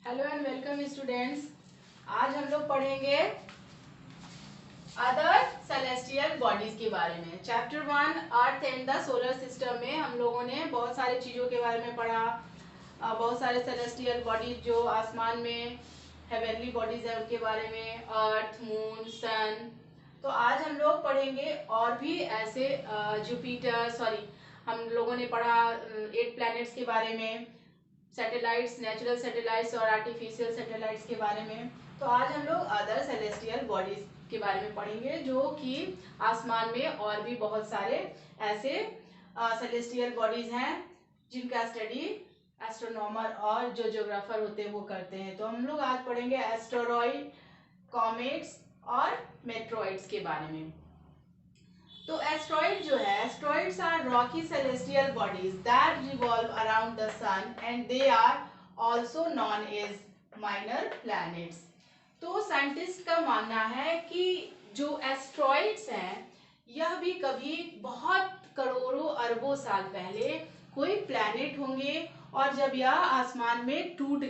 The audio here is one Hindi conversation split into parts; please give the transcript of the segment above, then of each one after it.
Hello and welcome students. आज हम लोग पढ़ेंगे अदर सेलेस्टियल बॉडीज के बारे में। Chapter 1 earth and the solar system में हम लोगों ने बहुत सारी चीज़ों के बारे में पढ़ा। बहुत सारे सेलेस्टियल बॉडीज जो आसमान में हेवनली बॉडीज है उनके बारे में, अर्थ, मून, सन। तो आज हम लोग पढ़ेंगे और भी ऐसे हम लोगों ने पढ़ा 8 प्लैनेट्स के बारे में, सैटेलाइट्स, नेचुरल सैटेलाइट्स और आर्टिफिशियल सैटेलाइट्स के बारे में। तो आज हम लोग अदर सेलेस्टियल बॉडीज के बारे में पढ़ेंगे जो कि आसमान में और भी बहुत सारे ऐसे सेलेस्टियल बॉडीज हैं जिनका स्टडी एस्ट्रोनॉमर और जो ज्योग्राफर होते हैं वो करते हैं। तो हम लोग आज पढ़ेंगे एस्टेरॉइड, कॉमेट्स और मेट्रॉइड्स के बारे में। तो एस्ट्रॉइड जो है, asteroids are rocky celestial bodies that revolve around the sun and they are also known as minor planets. तो साइंटिस्ट का मानना है कि जो एस्ट्रॉइड्स हैं यह भी कभी बहुत करोड़ों अरबों साल पहले कोई प्लैनेट होंगे और जब यह आसमान में टूट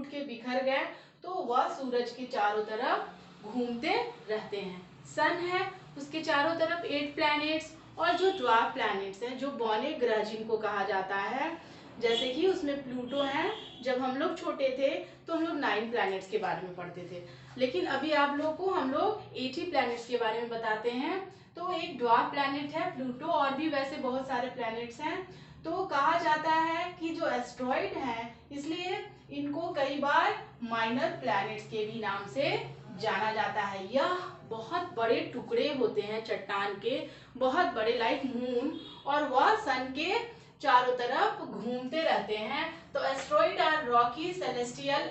के बिखर गए तो वह सूरज के चारों तरफ घूमते रहते हैं। सन है, उसके चारों तरफ 8 प्लैनेट्स और जो ड्वार्फ प्लैनेट्स हैं, जो बौने ग्रह जिनको कहा जाता है, जैसे कि उसमें प्लूटो है। जब हम लोग छोटे थे तो हम लोग 9 प्लैनेट्स के बारे में पढ़ते थे, लेकिन अभी आप लोग को हम लोग 80 प्लैनेट्स के बारे में बताते हैं। तो एक ड्वार्फ प्लैनेट है प्लूटो, और भी वैसे बहुत सारे प्लैनेट्स हैं। तो कहा जाता है कि जो एस्ट्रॉइड हैं इसलिए इनको कई बार माइनर प्लैनेट्स के भी नाम से जाना जाता है। यह बहुत बड़े टुकड़े होते हैं चट्टान के, बहुत बड़े, लाइक मून, और वह सन के चारों तरफ घूमते रहते हैं। तो एस्ट्रॉइड आर रॉकी सेलेस्टियल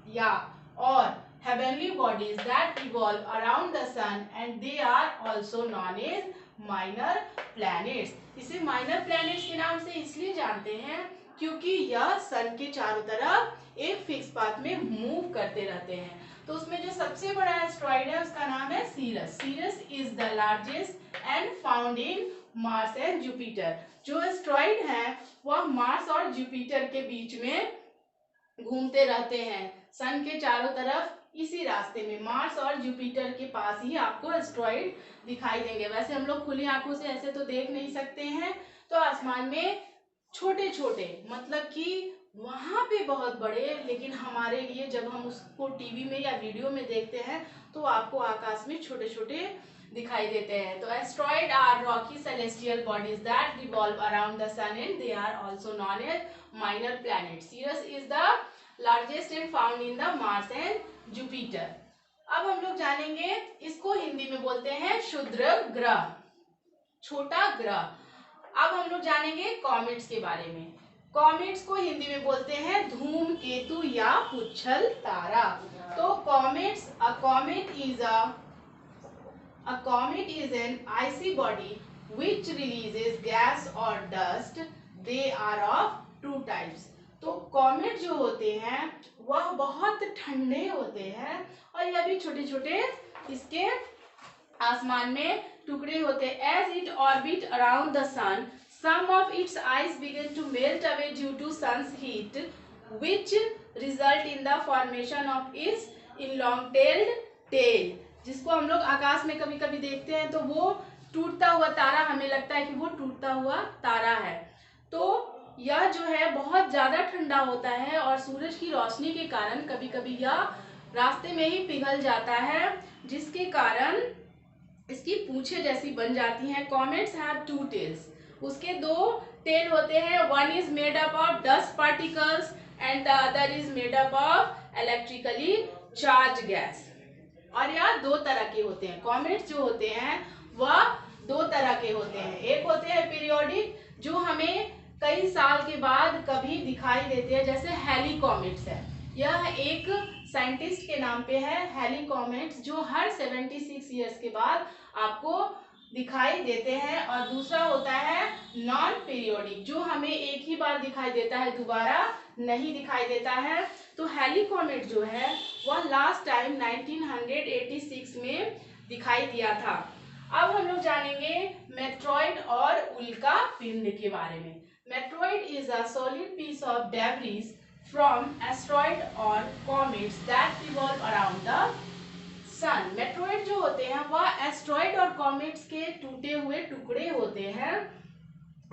या और heavenly bodies that revolve around the sun and they are also known as minor planets. इसे माइनर प्लैनेट्स के नाम से इसलिए जानते हैं क्योंकि यह सन के चारों तरफ एक फिक्स पाथ में मूव करते रहते हैं। तो उसमें जो सबसे बड़ा एस्ट्रॉइड है उसका नाम है Ceres. Ceres is the largest and found in Mars and Jupiter. जो एस्ट्रॉइड है वह मार्स और जुपिटर के बीच में घूमते रहते हैं सन के चारों तरफ। इसी रास्ते में मार्स और जुपिटर के पास ही आपको एस्ट्रॉइड दिखाई देंगे। वैसे हम लोग खुली आंखों से ऐसे तो देख नहीं सकते हैं, तो आसमान में छोटे छोटे, मतलब कि वहां पे बहुत बड़े, लेकिन हमारे लिए जब हम उसको टीवी में या वीडियो में देखते हैं तो आपको आकाश में छोटे छोटे दिखाई देते हैं। तो asteroid are rocky celestial bodies that revolve around the sun and they are also known as minor planet. Ceres is the largest and found in the Mars and Jupiter. अब हम लोग जानेंगे, इसको हिंदी में बोलते हैं क्षुद्र ग्रह, छोटा ग्रह। अब हम लोग जानेंगे कॉमेट्स के बारे में। कॉमेट्स को हिंदी में बोलते हैं धूमकेतु या पुच्छल तारा। तो comets, a comet is an icy body which releases gas or dust. They are of 2 types. तो कॉमेट जो होते हैं वह बहुत ठंडे होते हैं और यह भी छोटे छोटे इसके आसमान में टुकड़े होते हैं। As it orbit around the sun, some of its ice begin to melt away due to sun's heat, which result in the formation of its elongated tail. जिसको हम लोग आकाश में कभी कभी देखते हैं तो वो टूटता हुआ तारा, हमें लगता है कि वो टूटता हुआ तारा है। तो यह जो है बहुत ज्यादा ठंडा होता है और सूरज की रोशनी के कारण कभी कभी यह रास्ते में ही पिघल जाता है, जिसके कारण इसकी पूंछें जैसी बन जाती हैं। कॉमेट्स हैव 2 टेल्स, उसके 2 टेल होते हैं। One is made up of dust particles and the other is made up of electrically charge gas. और यह 2 तरह के होते हैं। कॉमेट्स जो होते हैं वह 2 तरह के होते हैं। एक होते हैं पीरियोडिक, जो हमें कई साल के बाद कभी दिखाई देते हैं, जैसे हैली कॉमेट्स है। यह एक साइंटिस्ट के नाम पे है, हैली कॉमेट्स, जो हर 76 ईयर्स के बाद आपको दिखाई देते हैं। और दूसरा होता है नॉन पीरियोडिक, जो हमें एक ही बार दिखाई देता है, दोबारा नहीं दिखाई देता है। तो हैली कॉमेट जो है वह लास्ट टाइम 1986 में दिखाई दिया था। अब हम लोग जानेंगे मेट्रॉइड और उल्का पिंड के बारे में। Meteoroid is a solid piece of debris from asteroid or comets that revolve around the sun. Meteoroid जो होते हैं वह एस्ट्रॉइड और कॉमेट्स के टूटे हुए टुकड़े होते हैं,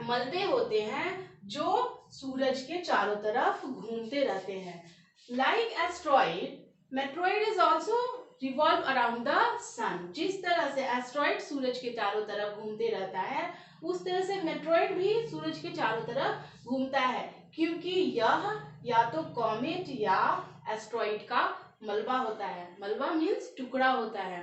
मलबे होते हैं जो सूरज के चारों तरफ घूमते रहते हैं. Like asteroid, meteoroid is also revolve around the sun. जिस तरह से एस्ट्रॉइड सूरज के चारों तरफ घूमते रहता है, उस तरह से मेट्रोइड भी सूरज के चारों तरफ घूमता है, क्योंकि यह या तो कॉमेट या एस्ट्रॉइड का मलबा होता है. मलबा मीन्स टुकड़ा होता है.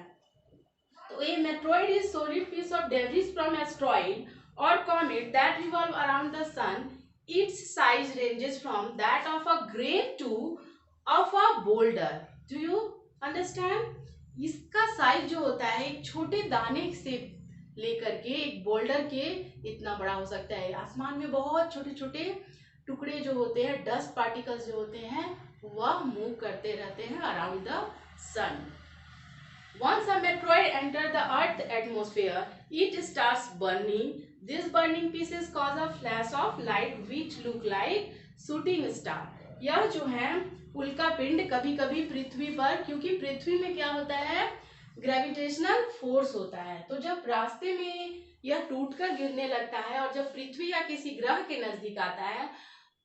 तो ये meteoroid is solid piece of debris from asteroid or comet that revolve around the sun. Its size ranges from that of a grain to of a boulder. Do you understand? इसका साइज जो होता है एक छोटे दाने से लेकर के एक बोल्डर के इतना बड़ा हो सकता है. आसमान में बहुत छोटे छोटे टुकड़े जो होते हैं, डस्ट पार्टिकल्स जो होते हैं, वह मूव करते रहते हैं around the sun. Once a meteoroid enters the Earth's atmosphere, it starts burning. This burning pieces cause a flash of light which look like shooting star. यह जो है उल्का पिंड कभी कभी पृथ्वी पर, क्योंकि पृथ्वी में क्या होता है, ग्रेविटेशनल फोर्स होता है, तो जब रास्ते में यह टूटकर गिरने लगता है और जब पृथ्वी या किसी ग्रह के नजदीक आता है,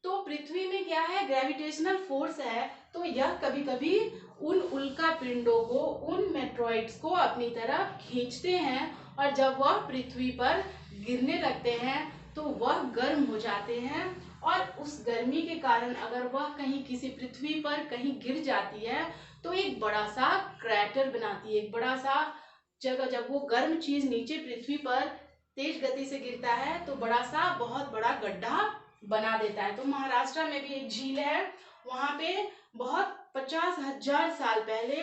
तो पृथ्वी में क्या है, ग्रेविटेशनल फोर्स है, तो यह कभी कभी उन उल्का पिंडों को, उन मेट्रोइड्स को अपनी तरफ खींचते हैं, और जब वह पृथ्वी पर गिरने लगते हैं तो वह गर्म हो जाते हैं, और उस गर्मी के कारण अगर वह कहीं किसी पृथ्वी पर कहीं गिर जाती है तो एक बड़ा सा क्रैटर बनाती है, एक बड़ा सा जगह. जब वो गर्म चीज नीचे पृथ्वी पर तेज गति से गिरता है तो बड़ा सा बहुत बड़ा गड्ढा बना देता है. तो महाराष्ट्र में भी एक झील है, वहां पे बहुत 50,000 साल पहले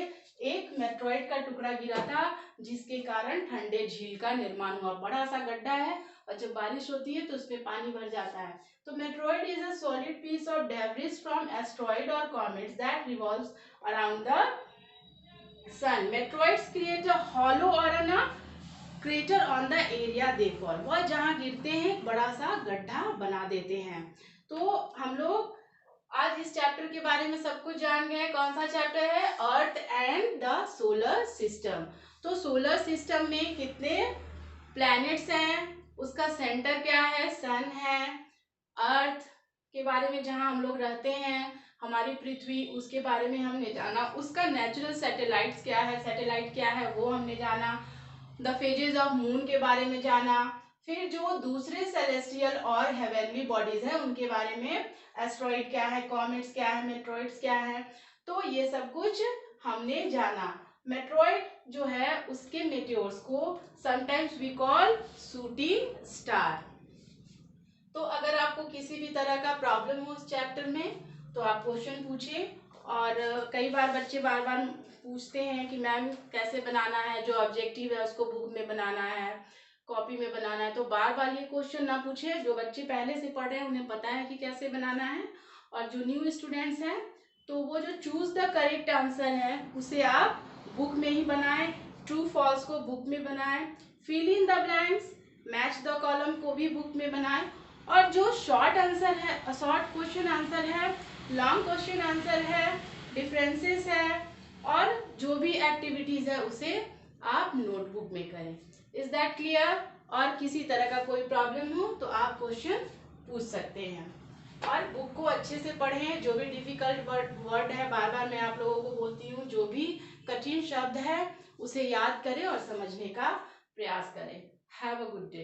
एक मेट्रोइड का टुकड़ा गिरा था, जिसके कारण ठंडे झील का निर्माण हुआ. बड़ा सा गड्ढा है और जब बारिश होती है तो उसमें पानी भर जाता है. तो meteoroid is a solid piece of debris from asteroid और comets that revolves around the sun. Meteoroids create a hollow और a crater on the area they fall. वह जहाँ गिरते हैं एक बड़ा सा गड्ढा बना देते हैं. तो हम लोग आज इस चैप्टर के बारे में सब कुछ जान गए. कौन सा चैप्टर है? Earth and the solar system. तो सोलर सिस्टम में कितने प्लैनेट्स हैं, उसका सेंटर क्या है, सन है. अर्थ के बारे में जहां हम लोग रहते हैं, हमारी पृथ्वी, उसके बारे में हमने जाना. उसका नेचुरल सैटेलाइट्स क्या है, सैटेलाइट क्या है वो हमने जाना. द फेजेस ऑफ मून के बारे में जाना. फिर जो दूसरे सेलेस्टियल और हेवेनली बॉडीज है उनके बारे में, एस्ट्रॉइड क्या है, कॉमेट्स क्या है, मेट्रोइड्स क्या है, तो ये सब कुछ हमने जाना. मेट्रोइड जो है उसके मेटेओर्स को sometimes we call shooting star. तो अगर आपको किसी भी तरह का प्रॉब्लम हो उस चैप्टर में तो आप क्वेश्चन पूछिए. और कई बार बच्चे बार बार पूछते हैं कि मैम कैसे बनाना है, जो ऑब्जेक्टिव है उसको बुक में बनाना है, कॉपी में बनाना है. तो बार बार ये क्वेश्चन ना पूछे. जो बच्चे पहले से पढ़ रहे हैं उन्हें पता है कि कैसे बनाना है, और जो न्यू स्टूडेंट्स हैं तो वो जो चूज द करेक्ट आंसर है उसे आप बुक में ही बनाएं. ट्रू फॉल्स को बुक में बनाएं. Fill in the blanks, match the column को भी बुक में बनाएं. और जो शॉर्ट आंसर है, शॉर्ट क्वेश्चन आंसर है, लॉन्ग क्वेश्चन आंसर है, डिफरेंसेस है, और जो भी एक्टिविटीज है उसे आप नोटबुक में करें. Is that clear? और किसी तरह का कोई प्रॉब्लम हो तो आप क्वेश्चन पूछ सकते हैं. और बुक को अच्छे से पढ़ें. जो भी डिफिकल्ट वर्ड है, बार बार मैं आप लोगों को बोलती हूँ, जो भी कठिन शब्द है उसे याद करें और समझने का प्रयास करें. Have a good day.